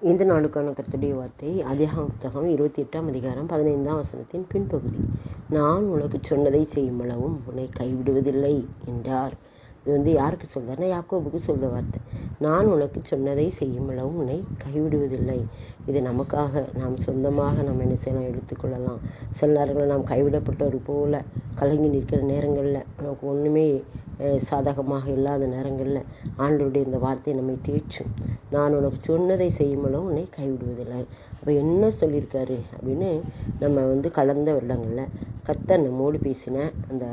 இந்த நாளுக்கான கர்த்தருடைய வார்த்தை அதிகாரம் புத்தகம் 28ஆம் அதிகாரம் 15ஆம் வசனத்தின் பின்பகுதி. நான் உனக்கு சொன்னதை செய்யும் அளவும் உன்னை கைவிடுவதில்லை என்றார். இது யாருக்கு சொல்றாருன்னா யாக்கோபுக்கு சொல்ற வார்த்தை. நான் உனக்கு சொன்னதை செய்யும் அளவும் உன்னை கைவிடுவதில்லை. இது நமக்காக நாம் சொந்தமாக நம்ம என்ன செய்யலாம், எடுத்துக்கொள்ளலாம். சில நேரங்களில் நாம் கைவிடப்பட்டவர் போல கலங்கி நிற்கிற நேரங்களில், நமக்கு ஒன்றுமே சாதகமாக இல்லாத நேரங்களில் ஆண்டவருடைய இந்த வார்த்தை நம்மை தேற்றும். நான் உனக்கு சொன்னதை செய்யுமளவும் உன்னை கைவிடுவதில்லை. அப்போ என்ன சொல்லியிருக்காரு அப்படின்னு நம்ம கடந்த வருடங்களில் கர்த்தர் நம்மோடு பேசின அந்த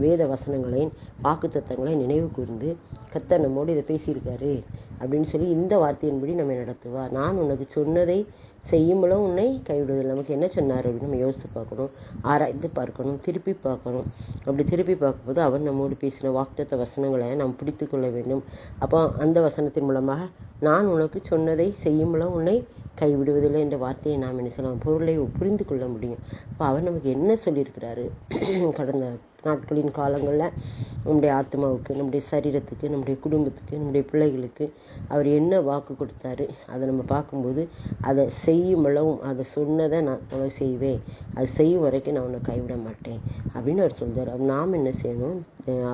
வேத வசனங்களின் வாக்குத்தத்தங்களை நினைவு கூர்ந்து கர்த்தர் நம்மோடு இதை பேசியிருக்காரு அப்படின்னு சொல்லி இந்த வார்த்தையின்படி நம்ம நடத்துவார். நான் உனக்கு சொன்னதை செய்யும்பளும் உன்னை கைவிடுவதில்லை. நமக்கு என்ன சொன்னார் அப்படின்னு நம்ம யோசித்து பார்க்கணும், ஆராய்ந்து பார்க்கணும், திருப்பி பார்க்கணும். அப்படி திருப்பி பார்க்கும்போது அவர் நம்மோடு பேசின வாக்குத்தத்த வசனங்களை நாம் பிடித்து கொள்ள வேண்டும். அப்போ அந்த வசனத்தின் மூலமாக நான் உனக்கு சொன்னதை செய்யும்பளும் உன்னை கைவிடுவதில்லை என்ற வார்த்தையை நாம் என்ன செய்யலாம், பொருளை புரிந்து கொள்ள முடியும். அப்போ அவர் நமக்கு என்ன சொல்லியிருக்கிறாரு, கடந்த நாட்களின் காலங்களில் நம்முடைய ஆத்மாவுக்கு, நம்முடைய சரீரத்துக்கு, நம்முடைய குடும்பத்துக்கு, நம்முடைய பிள்ளைகளுக்கு அவர் என்ன வாக்கு கொடுத்தாரு, அதை நம்ம பார்க்கும்போது அதை செய்யும் அளவும் அதை சொன்னதை நான் உனக்கு செய்வேன், அது செய்யும் வரைக்கும் நான் உன்னை கைவிட மாட்டேன் அப்படின்னு அவர் சொல்கிறார். நாம் என்ன செய்யணும்,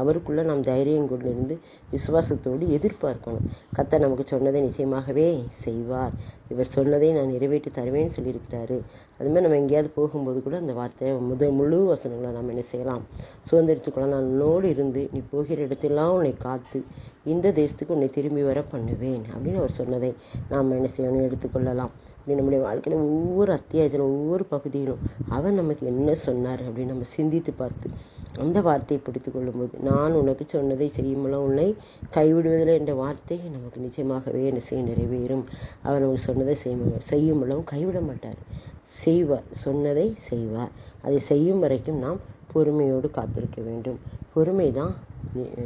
அவருக்குள்ளே நாம் தைரியம் கொண்டு இருந்து விசுவாசத்தோடு எதிர்பார்க்கணும். கர்த்தர் நமக்கு சொன்னதை நிச்சயமாகவே செய்வார், இவர் சொன்னதை நான் நிறைவேற்றி தருவேன்னு சொல்லியிருக்கிறாரு. அதுமாதிரி நம்ம எங்கேயாவது போகும்போது கூட அந்த வார்த்தையை முழு வசனங்களை நாம் என்ன செய்யலாம், சுதந்திரத்துக்குள்ள நான் உன்னோடு இருந்து நீ போகிற இடத்தெல்லாம் உன்னை காத்து இந்த தேசத்துக்கு உன்னை திரும்பி வர பண்ணுவேன் அப்படின்னு அவர் சொன்னதை நாம் என்ன செய்யணும், எடுத்துக்கொள்ளலாம். அப்படி நம்முடைய வாழ்க்கையில் ஒவ்வொரு அத்தியாயத்திலும் ஒவ்வொரு பகுதியிலும் அவர் நமக்கு என்ன சொன்னார் அப்படின்னு நம்ம சிந்தித்து பார்த்து அந்த வார்த்தையை பிடித்து கொள்ளும்போது நான் உனக்கு சொன்னதை செய்யும்போது உன்னை கைவிடுவதில்லை என்ற வார்த்தை நமக்கு நிச்சயமாகவே என்ன செய்ய நிறைவேறும். அவர் நமக்கு சொன்னதை செய்யும்போதும் கைவிட மாட்டார், செய்வார், சொன்னதை செய்வார். அதை செய்யும் வரைக்கும் நாம் பொறுமையோடு காத்திருக்க வேண்டும். பொறுமை தான்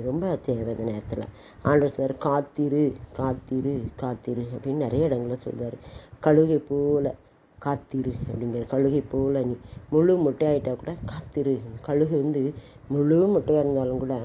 ரொம்ப தேவை. இந்த நேரத்தில் ஆண்டவர் சொல்றார், காத்திரு காத்திரு காத்திரு அப்படின்னு நிறைய இடங்களில் சொல்றாரு. கழுகை போல காத்திரு அப்படிங்கிற, கழுகை போல நீ முழு முட்டையாயிட்டா கூட காத்திரு. கழுகு முழு முட்டையாக இருந்தாலும் கூட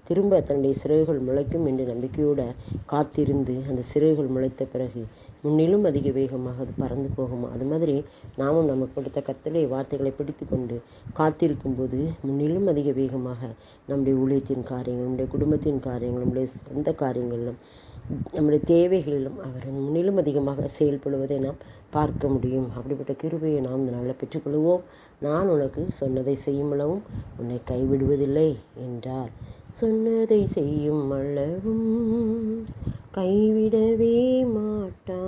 திரும்ப தன்னுடைய சிறகுகள் முளைக்கும் என்று நம்பிக்கையோடு காத்திருந்து அந்த சிறகுகள் முளைத்த பிறகு முன்னிலும் அதிக வேகமாக அது பறந்து போகுமா. அது மாதிரி நாமும் நமக்கு கொடுத்த கர்த்தருடைய வார்த்தைகளை பிடித்து கொண்டு காத்திருக்கும் போது முன்னிலும் அதிக வேகமாக நம்முடைய ஊழியத்தின் காரியங்கள், நம்முடைய குடும்பத்தின் காரியங்கள், நம்முடைய சொந்த காரியங்களிலும் நம்முடைய தேவைகளிலும் அவர் முன்னிலும் அதிகமாக செயல்படுவதை நாம் பார்க்க முடியும். அப்படிப்பட்ட கிருபையை நாம் இந்த நாளில் பெற்றுக்கொள்வோம். நான் உனக்கு சொன்னதை செய்யும் அளவும் உன்னை கைவிடுவதில்லை என்றார். சொன்னதை செய்யும் அளவும் கைவிடவே மாட்டார்.